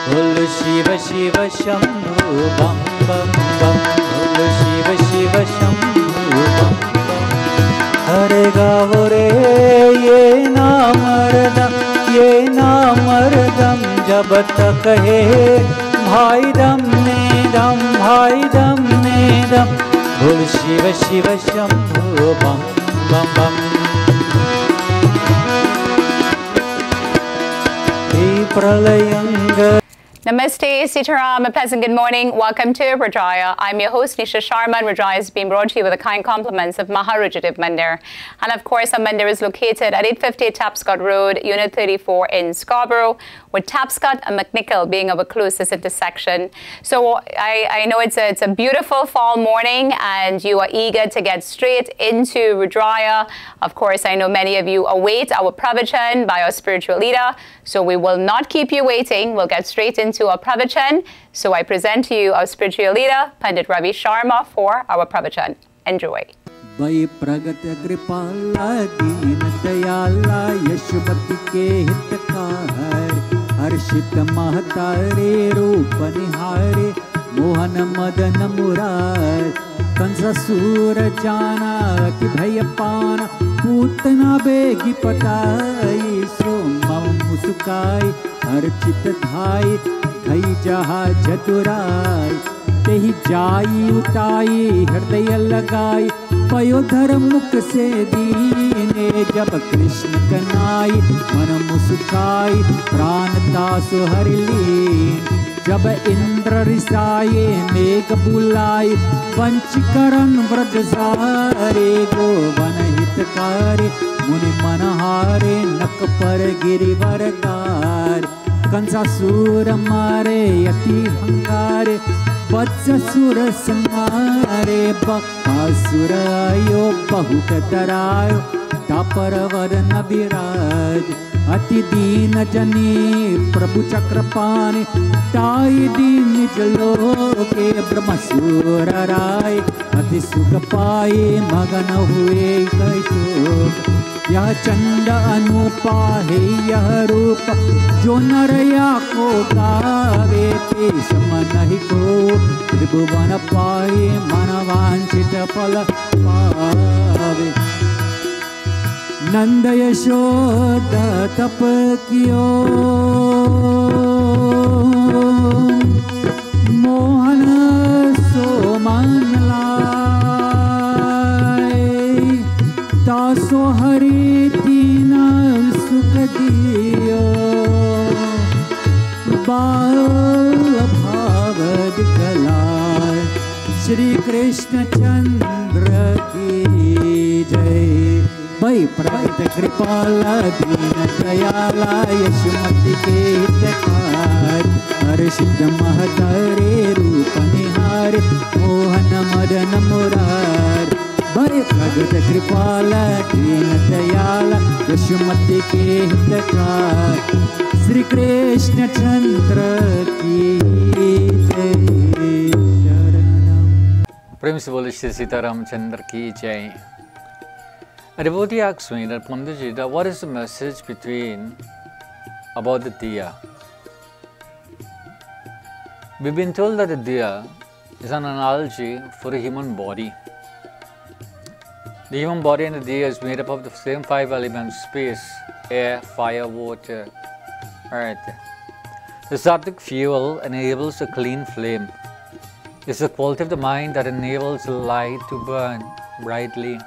बोल शिव शिव शंभु बम बम बम, बोल शिव शिव शंभु बम बम। हरे गावो रे ये नामर्दम, ये नामर्दम जब तक है भाई दम ने दम, भाई दम ने दम। बोल शिव शिव शंभु बम बम बम। प्रलयंग। Namaste, Sitaram, a pleasant good morning. Welcome to Rudraaya. I'm your host, Nisha Sharma, and Rudraaya is being brought to you with the kind compliments of Maharudradev Mandir. And of course, our Mandir is located at 850 Tapscott Road, Unit 34 in Scarborough, with Tapscott and McNichol being our closest intersection. So I know it's a beautiful fall morning, and you are eager to get straight into Rudraaya. Of course, I know many of you await our pravachan by our spiritual leader, so we will not keep you waiting. We'll get straight into our pravachan. So I present to you our spiritual leader, Pandit Ravi Sharma, for our pravachan. Enjoy. वै प्रगत कृपाला दीन दयाला यशवती के हितकार, हर्षित महतारे रूप निहारे मोहन मदन मुरार। कंससूर जाना अति भय पाना, पूतना बेगी पताई। सो मम मुस्काई हर्षित धाई, धई जहा चतुराई। तेहि जाई उताई हृदय लगाई, पयोधर मुख से दीने। जब कृष्ण कनाई मन मुस्काई, प्राण तासु हरि लीन। जब इंद्र रिसाए मेघ बुलाए, पंचकरण व्रज सारे। गोवन हितकारी मुनि मनहारे, नक पर गिरिवर गार। कंसासुर मारे अति हंगारे, वत्ससुर संहारे। बकासुर आयो बहुत डरायो, दापर वरन विराज। अति दीन जनी प्रभु चक्रपाणि, ताई दीन निज लोके। ब्रह्मसुर राय अति सुख पाए, मगन हुए कैशोक। यह चंड अनुपा है यह रूप, जो नरया को गावे। ते समन को त्रिभुवन पाए, मन वांछित फल पावे। नंद यशोदा तप कियो, मोहन सो मान लाए। तासो हरि दीना सुख दियो, बाल भाव दिखलाए। श्री कृष्ण चंद्र की जय। वै प्रगत कृपाला दीन दयाला यशमति के हितकार, हर्षित महतारे रूप निहारे मोहन मदन मुरार। वै प्रगत कृपाला दीन दयाला यशमति के हितकार, श्री कृष्ण चंद्र की जय। शरणम। प्रेम से बोले श्री सीताराम चंद्र की जय। A devotee asked me that, Panditji, what is the message about the diya? We've been told that the diya is an analogy for the human body. The human body and the diya is made up of the same 5 elements: space, air, fire, water, earth. The sattvic fuel enables a clean flame. It's the quality of the mind that enables light to burn brightly.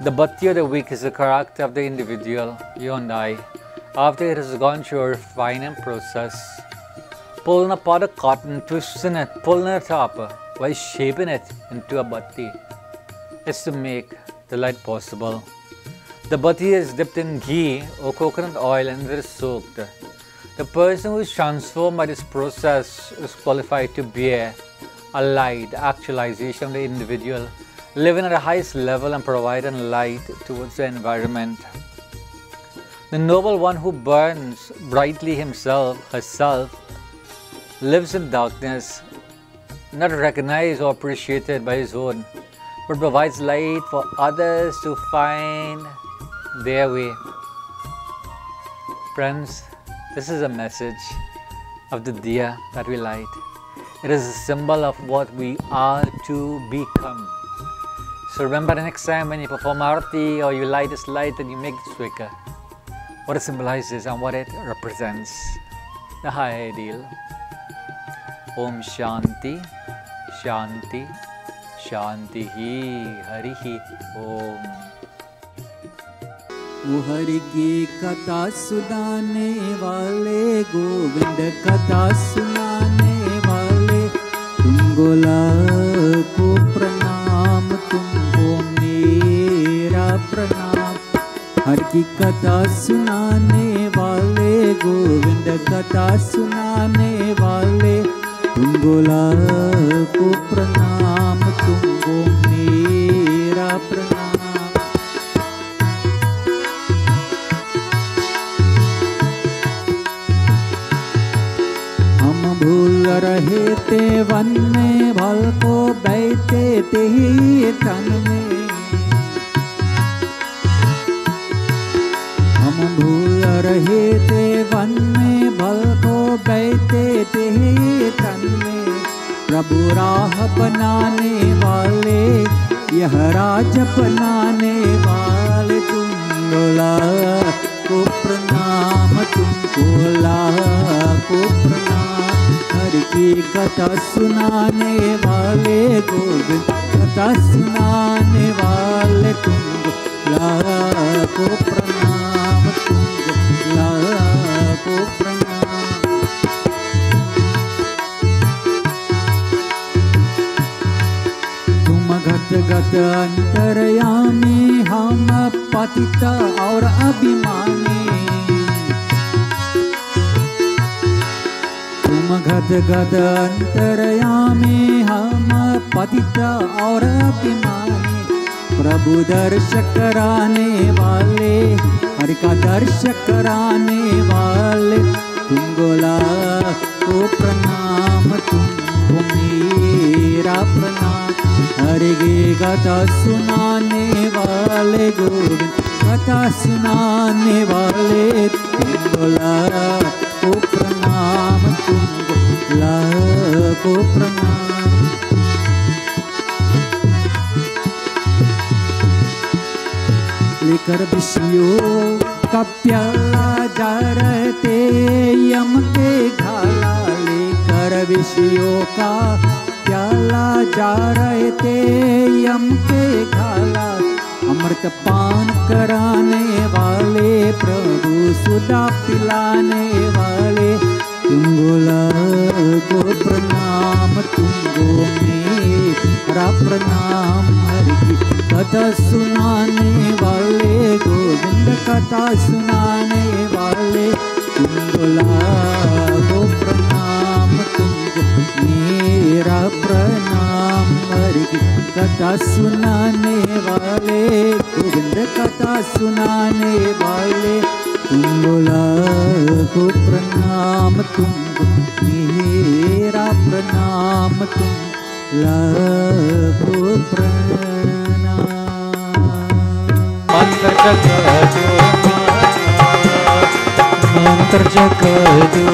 The bhakti of the wick is the character of the individual, you and I, after it has gone through a refining process. Pulling apart a cotton, twisting it, pulling it up, while shaping it into a bhakti. It's to make the light possible. The bhakti is dipped in ghee or coconut oil and it is soaked. The person who is transformed by this process is qualified to bear a light, actualization of the individual, living at the highest level and providing light towards the environment. The noble one who burns brightly himself, herself, lives in darkness, not recognized or appreciated by his own, but provides light for others to find their way. Friends, this is a message of the diya that we light. It is a symbol of what we are to become. So remember the next time when you perform arati or you light this light and you make this wicker, what it symbolizes and what it represents, the high ideal. Om Shanti, Shanti, Shantihi, Harihi, Om. वो हरि की कथा सुनाने वाले, गोविंद कथा सुनाने वाले, तुमको लाखों प्रणाम, तुमको मेरा प्रणाम। हरि की कथा सुनाने वाले, गोविंद कथा सुनाने वाले, तुमको लाखों प्रणाम, तुमको मेरा प्रणाम। भूल रहे थे वन में, भल को बैठे थे ही तन में। हम भूल रहे थे वन में, भल को बैठे थे ही तन में। प्रभु राह बनाने वाले, यह राज बनाने वाले, तुमको लाखों प्रणाम, तुमको लाखों प्रणाम। हरि की कथा सुनाने वाले, गोविंद कथा सुनाने वाले, तुमको लाखों प्रणाम, तुमको लाखों प्रणाम। तुम घट घट अंतर्यामी, हम पतित और अभिमानी। तुम गद गद अंतर्यामी, हम पतित और अभिमानी। प्रभु दर्श कराने वाले, हरि का दर्श कराने वाले, तुमको लाखों प्रणाम, तुमको मेरा प्रणाम। हरि की कथा सुनाने वाले, गोविंद कथा सुनाने वाले, तुमको लाखों प्रणाम, तुमको लाखों प्रणाम। लेकर विषयों का प्याला जा रहे थे यम के घाला, लेकर विषयों का प्याला जा रहे थे यम के घाला। अमृत पान कराने वाले, प्रभु सुधा पिलाने वाले, तुमको लाखों प्रणाम, तुमको मेरा प्रणाम। हरि की कथा सुनाने वाले, गोविंद कथा सुनाने वाले, तुमको लाखों प्रणाम, तुमको मेरा प्रणाम। हरि की कथा सुनाने वाले, गोविंद कथा सुनाने वाले, तुमको लाखों प्रणाम, तुमको मेरा प्रणाम, तुम लाखों प्रणाम। मंत्र जगा दो, मंत्र जगा दो,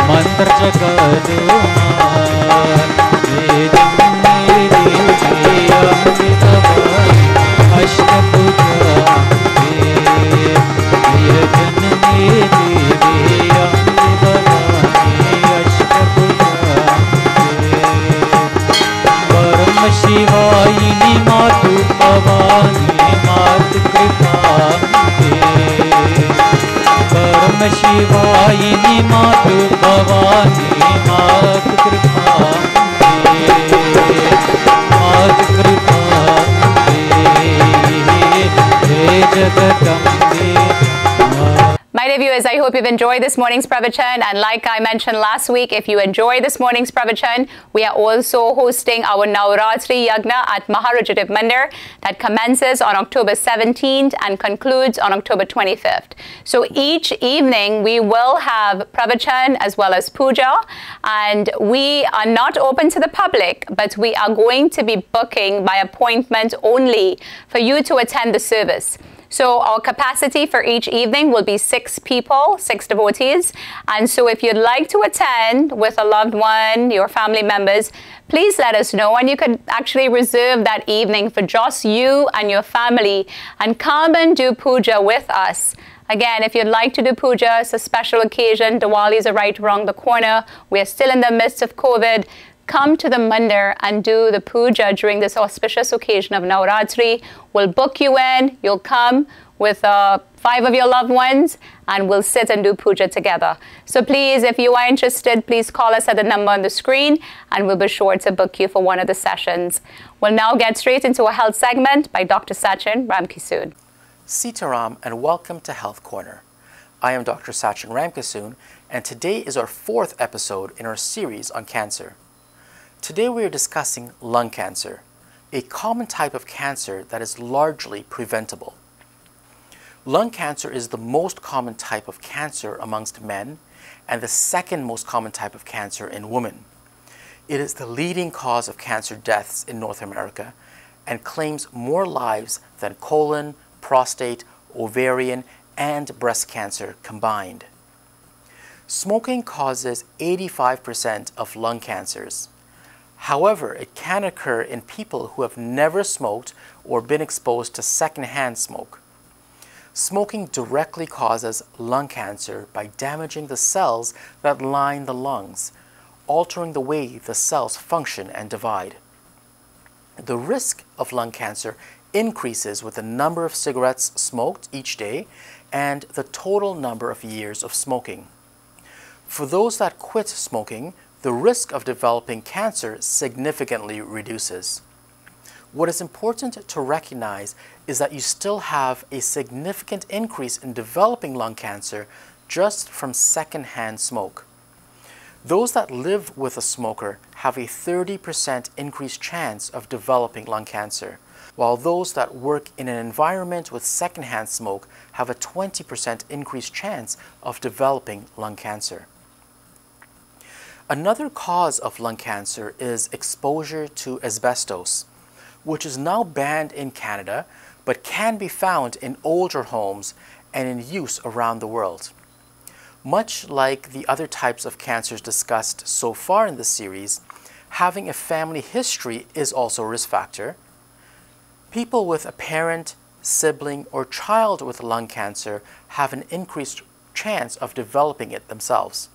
मंत्र जगा दो, वेद मेरे जिया अष्टभुजा, यजन मेरे अष्टभुजा। परम शिवायिनी मातु भवानी मात कृपा दे। परम शिवायिनी मातु भवानी मात कृपा दे, मात कृपा दे, Jagdambe. My dear viewers, I hope you've enjoyed this morning's pravachan, and like I mentioned last week, if you enjoy this morning's pravachan, we are also hosting our Navratri Yagna at Maharajadev Mandir that commences on October 17th and concludes on October 25th. So each evening we will have pravachan as well as puja, and we are not open to the public, but we are going to be booking by appointment only for you to attend the service. So our capacity for each evening will be 6 people, 6 devotees. And so if you'd like to attend with a loved one, your family members, please let us know. And you could actually reserve that evening for just you and your family and come and do puja with us. Again, if you'd like to do puja, it's a special occasion. Diwali is right around the corner. We're still in the midst of COVID. Come to the mandir and do the puja during this auspicious occasion of Navratri. We'll book you in. You'll come with 5 of your loved ones, and we'll sit and do puja together. So please, if you are interested, please call us at the number on the screen, and we'll be sure to book you for one of the sessions. We'll now get straight into a health segment by Dr. Sachin Ramkisoon. Sitaram, and welcome to Health Corner. I am Dr. Sachin Ramkisoon, and today is our 4th episode in our series on cancer. Today we are discussing lung cancer, a common type of cancer that is largely preventable. Lung cancer is the most common type of cancer amongst men and the second most common type of cancer in women. It is the leading cause of cancer deaths in North America and claims more lives than colon, prostate, ovarian, and breast cancer combined. Smoking causes 85% of lung cancers. However, it can occur in people who have never smoked or been exposed to secondhand smoke. Smoking directly causes lung cancer by damaging the cells that line the lungs, altering the way the cells function and divide. The risk of lung cancer increases with the number of cigarettes smoked each day and the total number of years of smoking. For those that quit smoking, the risk of developing cancer significantly reduces. What is important to recognize is that you still have a significant increase in developing lung cancer just from secondhand smoke. Those that live with a smoker have a 30% increased chance of developing lung cancer, while those that work in an environment with secondhand smoke have a 20% increased chance of developing lung cancer. Another cause of lung cancer is exposure to asbestos, which is now banned in Canada but can be found in older homes and in use around the world. Much like the other types of cancers discussed so far in this series, having a family history is also a risk factor. People with a parent, sibling, or child with lung cancer have an increased chance of developing it themselves.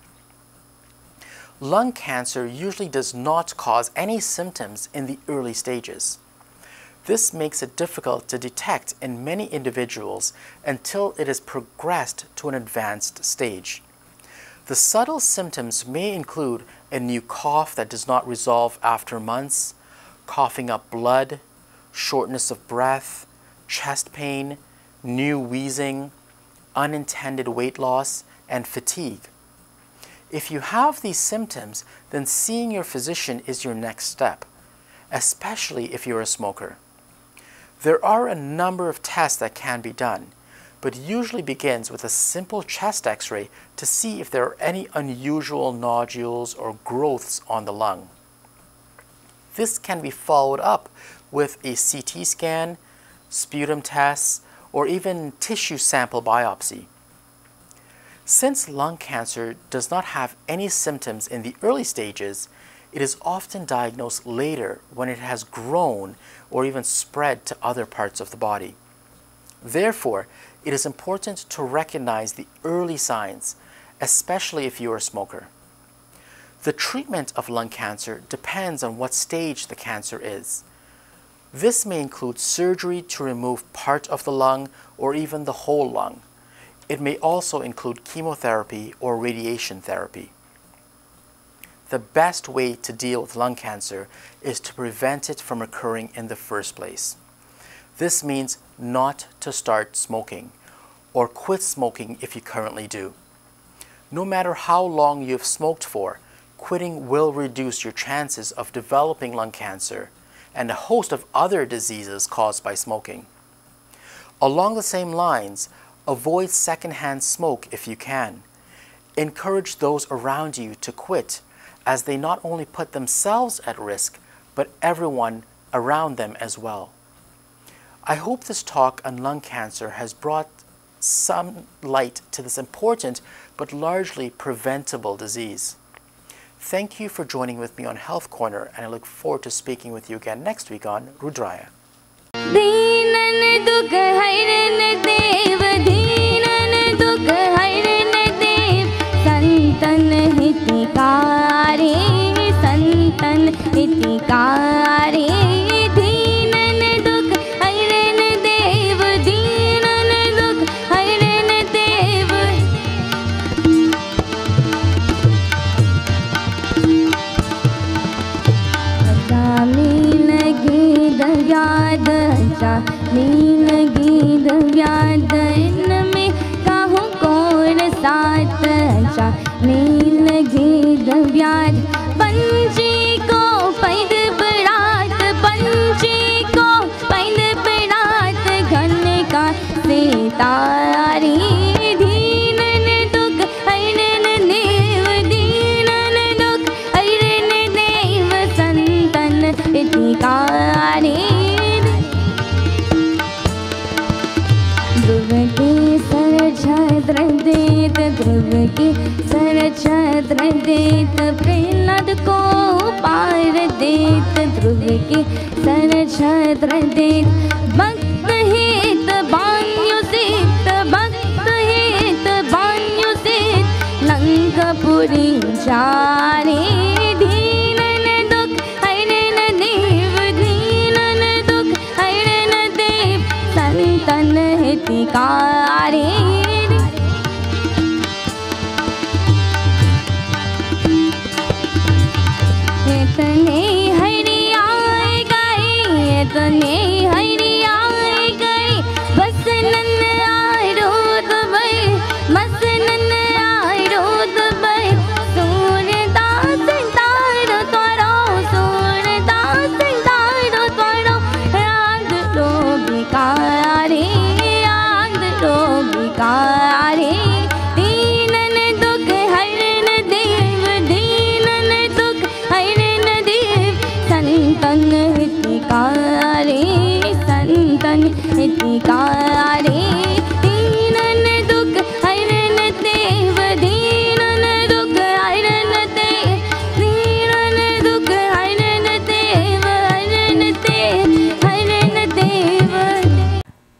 Lung cancer usually does not cause any symptoms in the early stages. This makes it difficult to detect in many individuals until it has progressed to an advanced stage. The subtle symptoms may include a new cough that does not resolve after months, coughing up blood, shortness of breath, chest pain, new wheezing, unintended weight loss, and fatigue. If you have these symptoms, then seeing your physician is your next step, especially if you're a smoker. There are a number of tests that can be done, but usually begins with a simple chest x-ray to see if there are any unusual nodules or growths on the lung. This can be followed up with a CT scan, sputum tests, or even tissue sample biopsy. Since lung cancer does not have any symptoms in the early stages, it is often diagnosed later when it has grown or even spread to other parts of the body. Therefore, it is important to recognize the early signs, especially if you are a smoker. The treatment of lung cancer depends on what stage the cancer is. This may include surgery to remove part of the lung or even the whole lung. It may also include chemotherapy or radiation therapy. The best way to deal with lung cancer is to prevent it from occurring in the first place. This means not to start smoking or quit smoking if you currently do. No matter how long you have smoked for, quitting will reduce your chances of developing lung cancer and a host of other diseases caused by smoking. Along the same lines, avoid secondhand smoke if you can. Encourage those around you to quit, as they not only put themselves at risk, but everyone around them as well. I hope this talk on lung cancer has brought some light to this important but largely preventable disease. Thank you for joining with me on Health Corner, and I look forward to speaking with you again next week on Rudraaya.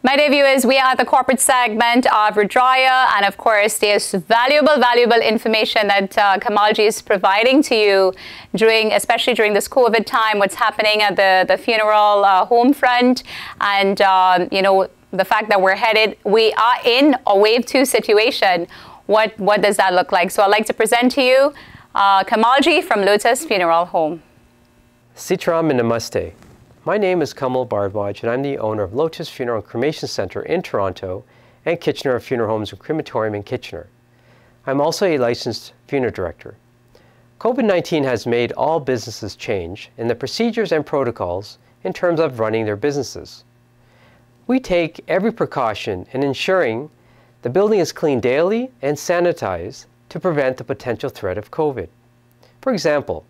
My dear viewers, we are the corporate segment of Rudraaya, and of course there's valuable information that Kamalji is providing to you especially during this COVID time, what's happening at the funeral home front, and you know, the fact that we are in a wave 2 situation. What does that look like? So I'd like to present to you Kamalji from Lotus Funeral Home. Sitaram and Namaste. My name is Kamal Bardwaj, and I'm the owner of Lotus Funeral and Cremation Center in Toronto and Kitchener Funeral Homes and Crematorium in Kitchener. I'm also a licensed funeral director. COVID-19 has made all businesses change in the procedures and protocols in terms of running their businesses. We take every precaution in ensuring the building is cleaned daily and sanitized to prevent the potential threat of COVID. For example,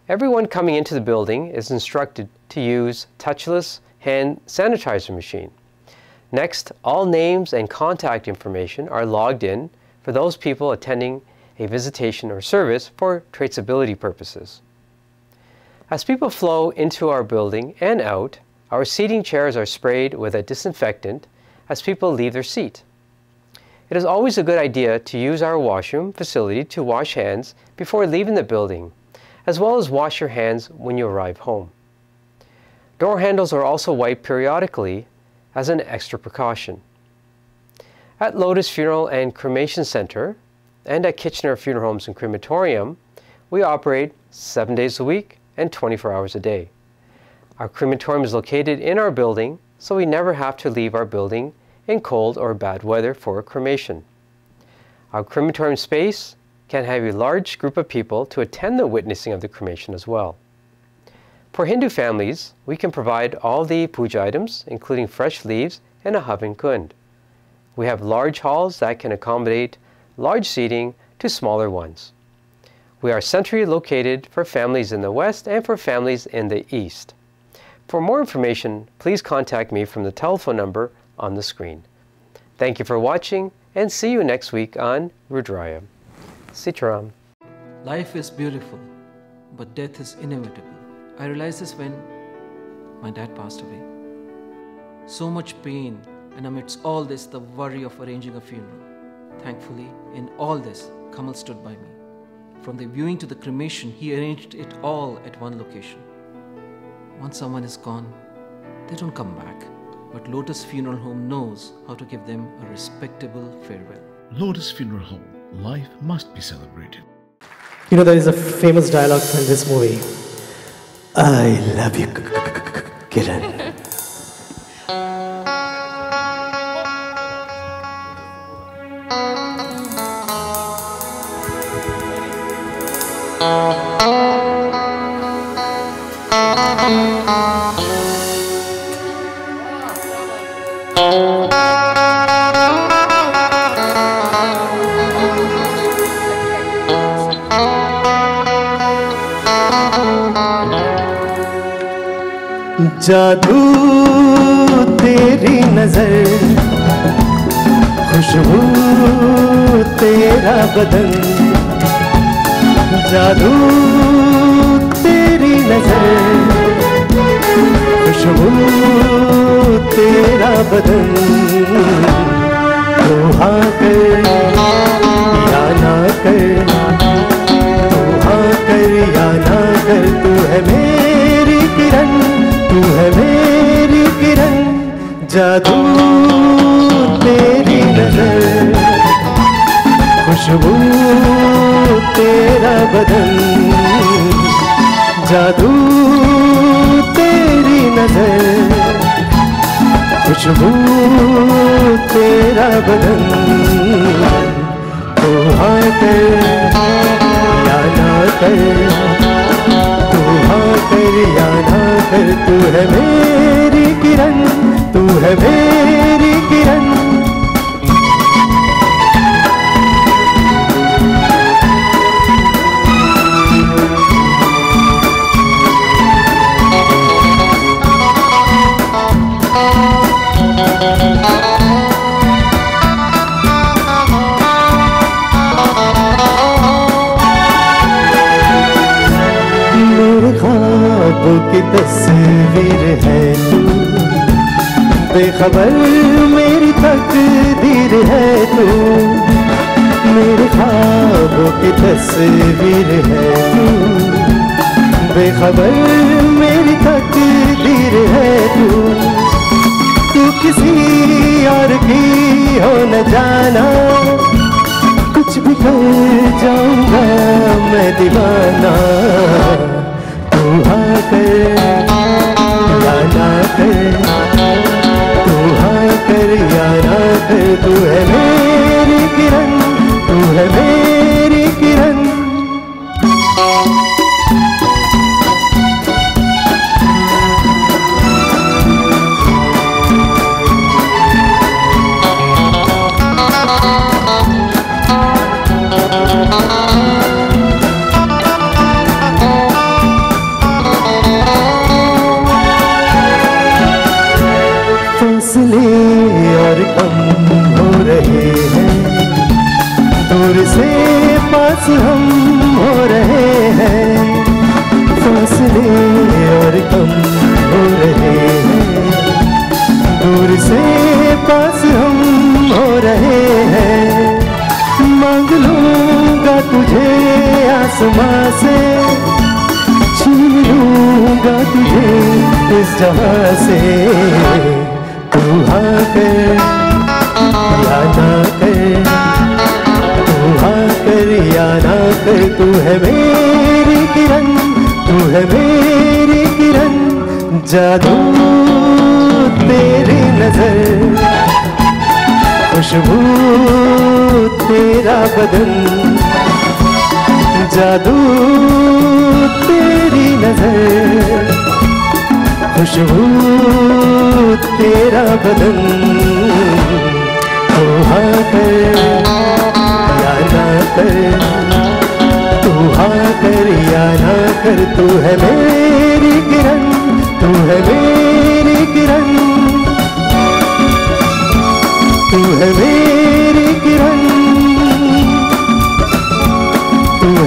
everyone coming into the building is instructed to use touchless hand sanitizer machine. Next, all names and contact information are logged in for those people attending a visitation or service for traceability purposes. As people flow into our building and out, our seating chairs are sprayed with a disinfectant as people leave their seat. It is always a good idea to use our washroom facility to wash hands before leaving the building, as well as wash your hands when you arrive home. Door handles are also wiped periodically as an extra precaution. At Lotus Funeral and Cremation Center and at Kitchener Funeral Homes and Crematorium, we operate 7 days a week and 24 hours a day. Our crematorium is located in our building, so we never have to leave our building in cold or bad weather for a cremation. Our crematorium space can have a large group of people to attend the witnessing of the cremation as well. For Hindu families, we can provide all the puja items, including fresh leaves and a havan kund. We have large halls that can accommodate large seating to smaller ones. We are centrally located for families in the west and for families in the east. For more information, please contact me from the telephone number on the screen. Thank you for watching, and see you next week on Rudraaya-Sat-Oct-10-2020-7-30-am. Life is beautiful, but death is inevitable. I realized this when my dad passed away. So much pain, and amidst all this, the worry of arranging a funeral. Thankfully, in all this, Kamal stood by me. From the viewing to the cremation, he arranged it all at one location. Once someone is gone, they don't come back. But Lotus Funeral Home knows how to give them a respectable farewell. Lotus Funeral Home. Life must be celebrated. You know, there is a famous dialogue in this movie. I love you, Kiran. जादू तेरी नजर, खुशबू तेरा बदन, जादू तेरी नजर, खुशबू तेरा बदन, तू हाँ कर या ना कर, तू हाँ कर या ना कर, तू है मेरी किरण, तू है मेरी किरण, जादू तेरी नजर, खुशबू तेरा बदन, जादू तेरी नजर, खुशबू तेरा बदन, तू हाँ कर या ना कर, तू हाँ कर या ना कर, तू है मेरी किरण, तू है मेरी किरण। की तस्वीर है तू, बेखबर मेरी तकदीर है तू, मेरे ख्वाबों की तस्वीर है तू, बेखबर मेरी तकदीर है तू, तू किसी और की हो न जाना, कुछ भी कर जाऊंगा मैं दीवाना, तू हाँ कर या ना कर, तू हाँ कर या ना कर, तू है मेरी किरण, तू है मेरी किरण। और कम हो रहे हैं, दूर से पास हम हो रहे हैं, फासले और कम हो रहे हैं, दूर से पास हम हो रहे हैं, मांग लूंगा तुझे आसमां से, छीन लूंगा तुझे इस जहां से, तू हाँ कर या ना कर, तू हाँ कर या ना कर, तू है मेरी किरण, तू है मेरी किरण, जादू तेरी नजर, खुशबू तेरा बदन, जादू तेरी नजर, खुशबू तेरा बदन, तू हाँ कर या ना कर, तू हाँ कर या ना कर, तू है मेरी किरण, तू है मेरी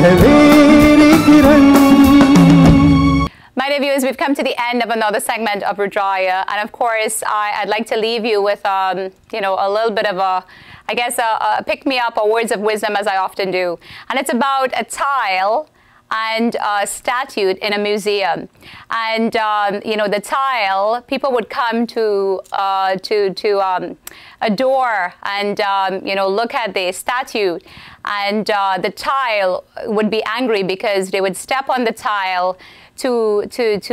है मेरी किरण। My dear viewers, we've come to the end of another segment of Rudraaya, and of course, I'd like to leave you with, you know, a little bit of a pick-me-up or words of wisdom, as I often do. And it's about a tile and a statue in a museum. And, you know, the tile, people would come to adore and, you know, look at the statue. And the tile would be angry because they would step on the tile to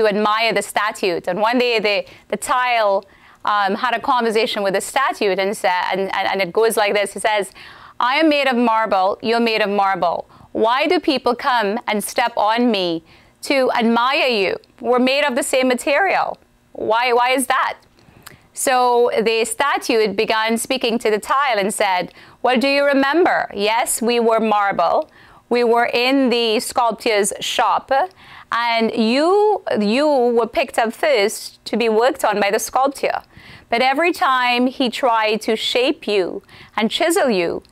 admire the statue. And one day the tile had a conversation with the statue and said, and it goes like this. It says, "I am made of marble, you're made of marble. Why do people come and step on me to admire you? We're made of the same material. Why is that?" So the statue began speaking to the tile and said, "Well, do you remember? Yes, we were marble. We were in the sculptor's shop, and you were picked up first to be worked on by the sculptor. But every time he tried to shape you and chisel you,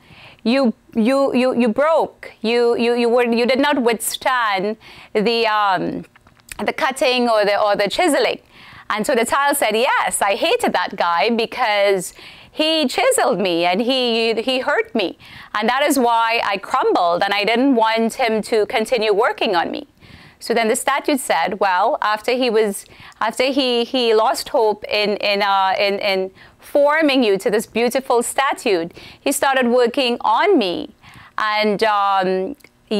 you broke. You did not withstand the cutting or the chiseling." And so the tile said, "Yes, I hated that guy because he chiseled me and he hurt me. And that is why I crumbled and I didn't want him to continue working on me." So then the statue said, "Well, after he lost hope in forming you to this beautiful statue, he started working on me. And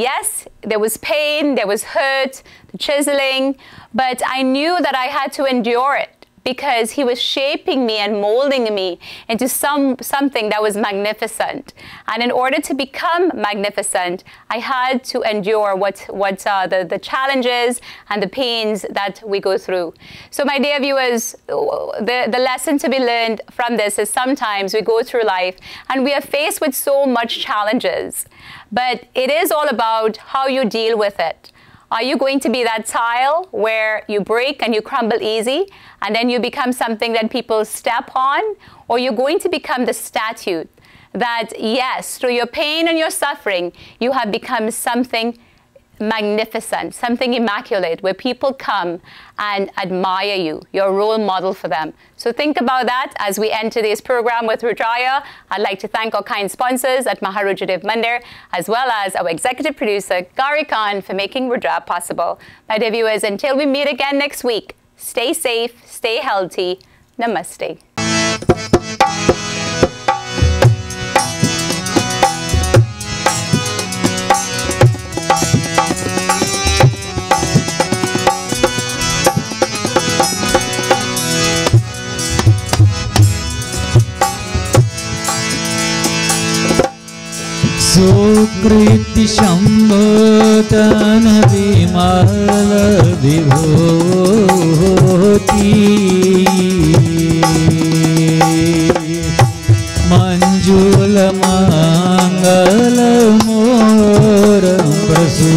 yes, there was pain, there was hurt, the chiseling, but I knew that I had to endure it because he was shaping me and molding me into something that was magnificent. And in order to become magnificent, I had to endure the challenges and the pains that we go through." So my dear viewers, the lesson to be learned from this is sometimes we go through life and we are faced with so much challenges, but it is all about how you deal with it. Are you going to be that tile where you break and you crumble easy and then you become something that people step on? Or you're going to become the statue that, yes, through your pain and your suffering, you have become something magnificent, something immaculate, where people come and admire you. You're a role model for them. So think about that as we end today's program with Rudraaya. I'd like to thank our kind sponsors at Maharujadiv Mandir, as well as our executive producer, Gari Khan, for making Rudraaya possible. My dear viewers, until we meet again next week, stay safe, stay healthy. Namaste. सुकृति शम्भोतन विमल विभूति मंजुल मंगल मोर प्रसूति।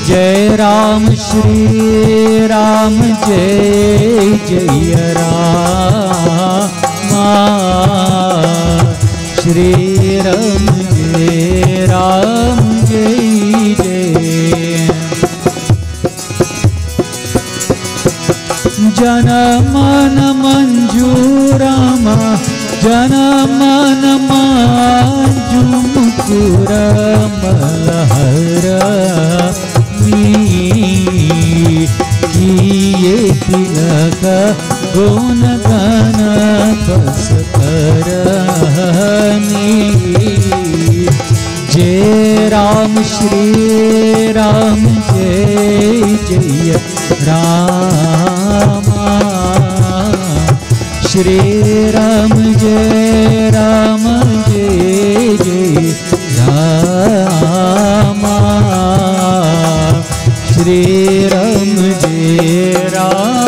जय राम श्री राम जय जय राम। श्री राम जय जय। जन मन मंजूरम जन मन मंजू मुकुर मलहर किए तिलक गुण गण बस करनी। जय राम श्री राम जय जय राम। श्री राम जय जय राम। श्री राम जय राम।